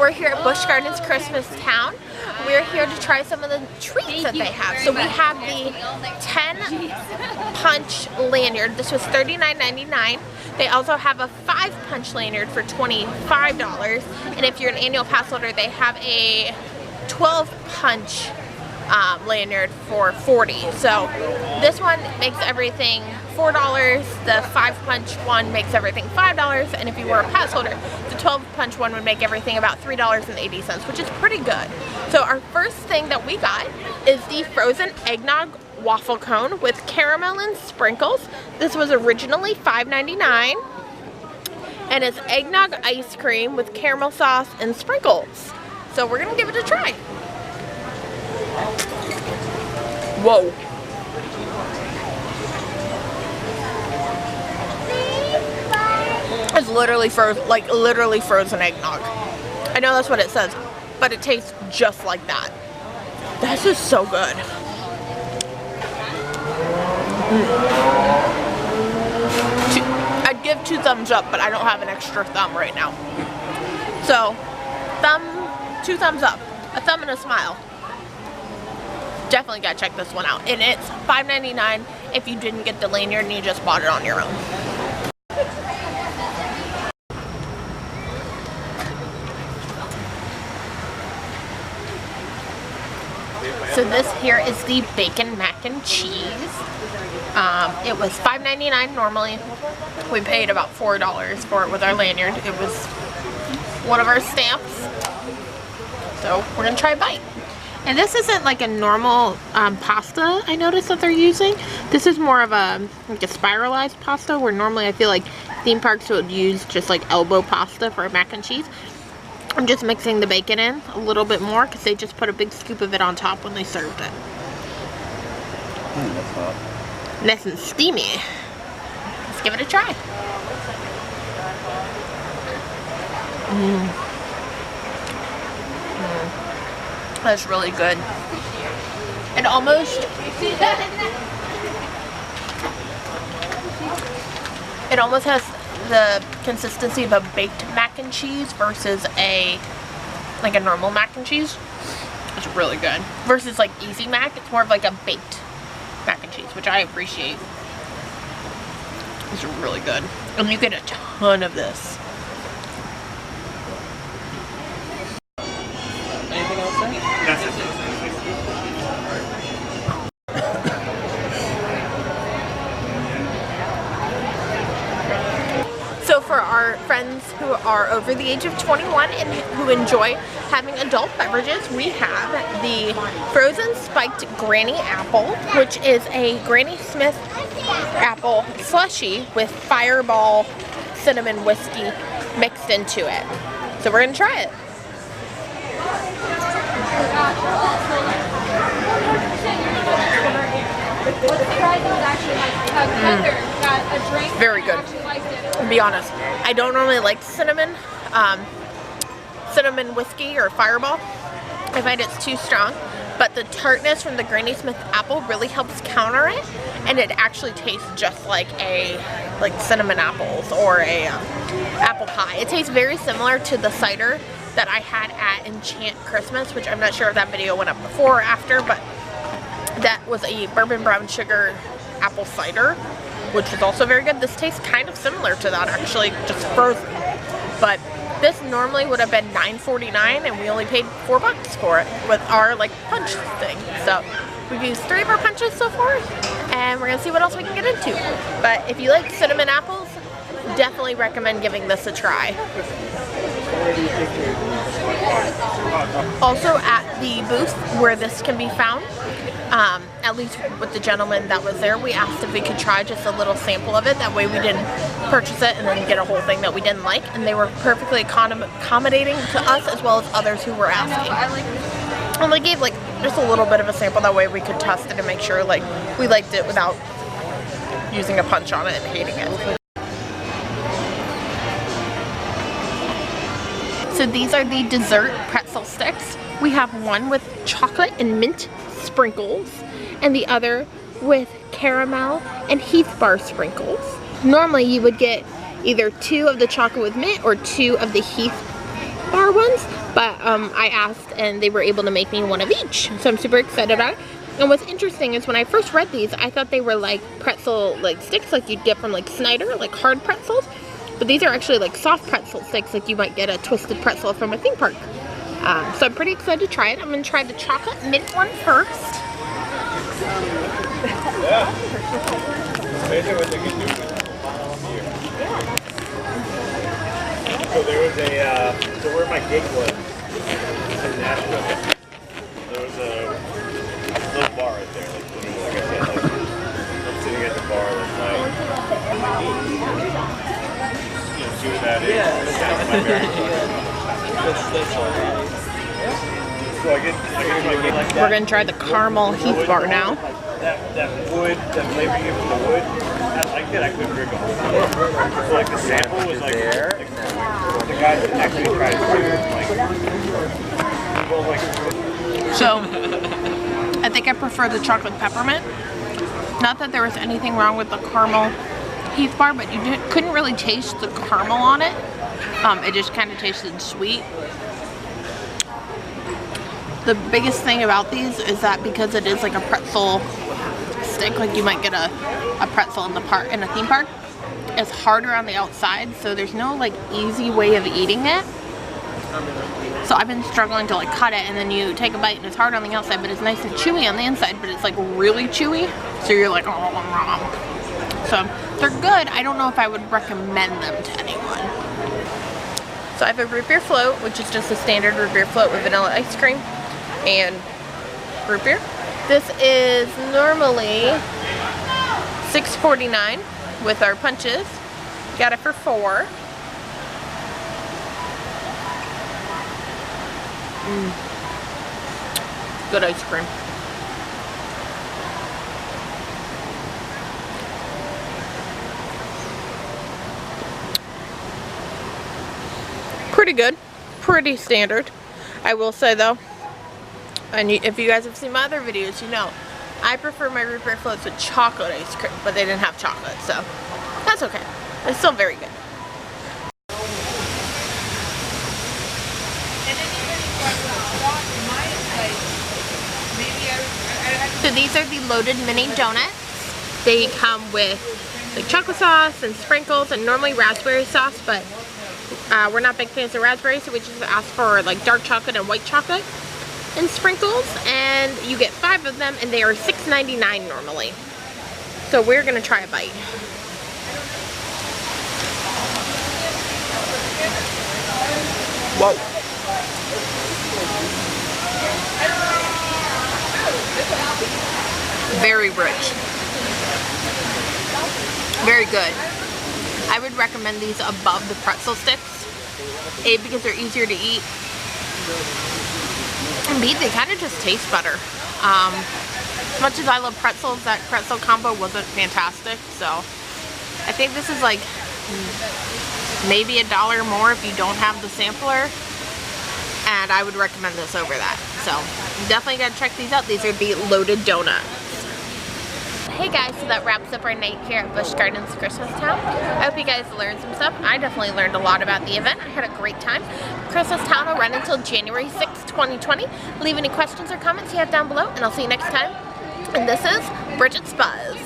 We're here at Busch Gardens Christmas Town. We're here to try some of the treats that they have. So we have the 10 punch lanyard. This was $39.99. They also have a 5 punch lanyard for $25. And if you're an annual pass holder, they have a 12 punch lanyard for $40. So this one makes everything $4. The 5 punch one makes everything $5. And if you were a pass holder, the 12 punch one would make everything about $3.80, which is pretty good. So our first thing that we got is the frozen eggnog waffle cone with caramel and sprinkles. This was originally $5.99. And it's eggnog ice cream with caramel sauce and sprinkles. So we're gonna give it a try. Whoa. It's literally frozen eggnog. I know that's what it says, but it tastes just like that. This is so good. I'd give 2 thumbs up, but I don't have an extra thumb right now. So, 2 thumbs up, a thumb and a smile. Definitely gotta check this one out. And it's $5.99 if you didn't get the lanyard and you just bought it on your own. So this here is the bacon mac and cheese. It was $5.99 normally. We paid about $4 for it with our lanyard. It was one of our stamps. So we're gonna try a bite. And this isn't like a normal pasta I noticed that they're using. This is more of a spiralized pasta, where normally I feel like theme parks would use just like elbow pasta for mac and cheese. I'm just mixing the bacon in a little bit more because they just put a big scoop of it on top when they served it. That's hot. Nice and steamy. Let's give it a try. That's really good. It almost has the consistency of a baked mac and cheese versus a normal mac and cheese. It's really good. Versus like Easy Mac, it's more of like a baked mac and cheese, which I appreciate. It's really good. And you get a ton of this. Anything else there? That's it. So for our friends who are over the age of 21 and who enjoy having adult beverages, we have the frozen spiked Granny Apple, which is a Granny Smith apple slushie with Fireball cinnamon whiskey mixed into it. So we're gonna try it. Very good. To be honest, I don't normally like cinnamon whiskey or Fireball. I find it's too strong, but the tartness from the Granny Smith apple really helps counter it, and it actually tastes just like cinnamon apples or a apple pie. It tastes very similar to the cider that I had at Enchant Christmas, which I'm not sure if that video went up before or after, but that was a bourbon brown sugar apple cider, which is also very good. This tastes kind of similar to that, actually, just frozen. But this normally would have been $9.49, and we only paid $4 for it with our punch thing. So we've used 3 of our punches so far, and we're gonna see what else we can get into. But if you like cinnamon apples, definitely recommend giving this a try. Also at the booth where this can be found, at least with the gentleman that was there, we asked if we could try just a little sample of it. That way we didn't purchase it and then get a whole thing that we didn't like. And they were perfectly accommodating to us as well as others who were asking. And they gave just a little bit of a sample, that way we could test it and make sure we liked it without using a punch on it and hating it. So these are the dessert pretzel sticks. We have one with chocolate and mint sprinkles, and the other with caramel and Heath bar sprinkles. Normally you would get either 2 of the chocolate with mint or 2 of the Heath bar ones, but I asked and they were able to make me one of each. So I'm super excited about it. And what's interesting is when I first read these, I thought they were like pretzel like sticks like you'd get from like Snyder, like hard pretzels. But these are actually like soft pretzel sticks like you might get a twisted pretzel from a theme park. So I'm pretty excited to try it. I'm going to try the chocolate mint one first. Yeah. Amazing what they can do here. So there was a, so where my gig was in Nashville, there was a little bar right there, like I said, like I'm sitting at the bar last night. You know, see what that is? That's my that's all right. So I get my gig like that. We're going to try the caramel Heath bar now. That wood, that flavor you get from the wood, I like it, I couldn't drink it. So like the sample was like there. The guy that actually tried it, So, I think I prefer the chocolate peppermint. Not that there was anything wrong with the caramel Heath bar, but you couldn't really taste the caramel on it. It just kind of tasted sweet. The biggest thing about these is that because it is like a pretzel stick, like you might get a pretzel in a theme park, it's harder on the outside, so there's no like easy way of eating it. So I've been struggling to like cut it, and then you take a bite and it's hard on the outside, but it's nice and chewy on the inside, but it's like really chewy, so you're like, oh. So they're good. I don't know if I would recommend them to anyone. So I have a Revere Float, which is just a standard Revere Float with vanilla ice cream and root beer. This is normally $6.49 with our punches. Got it for $4. Good ice cream. Pretty good. Pretty standard. I will say though, and if you guys have seen my other videos, you know, I prefer my root beer floats with chocolate ice cream, but they didn't have chocolate, so that's okay. It's still very good. So these are the loaded mini donuts. They come with like chocolate sauce and sprinkles and normally raspberry sauce, but we're not big fans of raspberry, so we just ask for like dark chocolate and white chocolate and sprinkles, and you get 5 of them, and they are $6.99 normally. So we're gonna try a bite. Whoa. Very rich. Very good. I would recommend these above the pretzel sticks. A, because they're easier to eat. And B, they kind of just taste better. As much as I love pretzels, that pretzel combo wasn't fantastic. So I think this is like maybe $1 more if you don't have the sampler. And I would recommend this over that. So definitely gotta check these out. These are the loaded donuts. Hey guys, so that wraps up our night here at Busch Gardens Christmas Town. I hope you guys learned some stuff. I definitely learned a lot about the event. I had a great time. Christmas Town will run until January 6th, 2020. Leave any questions or comments you have down below, and I'll see you next time. And this is Bridgette's Buzz.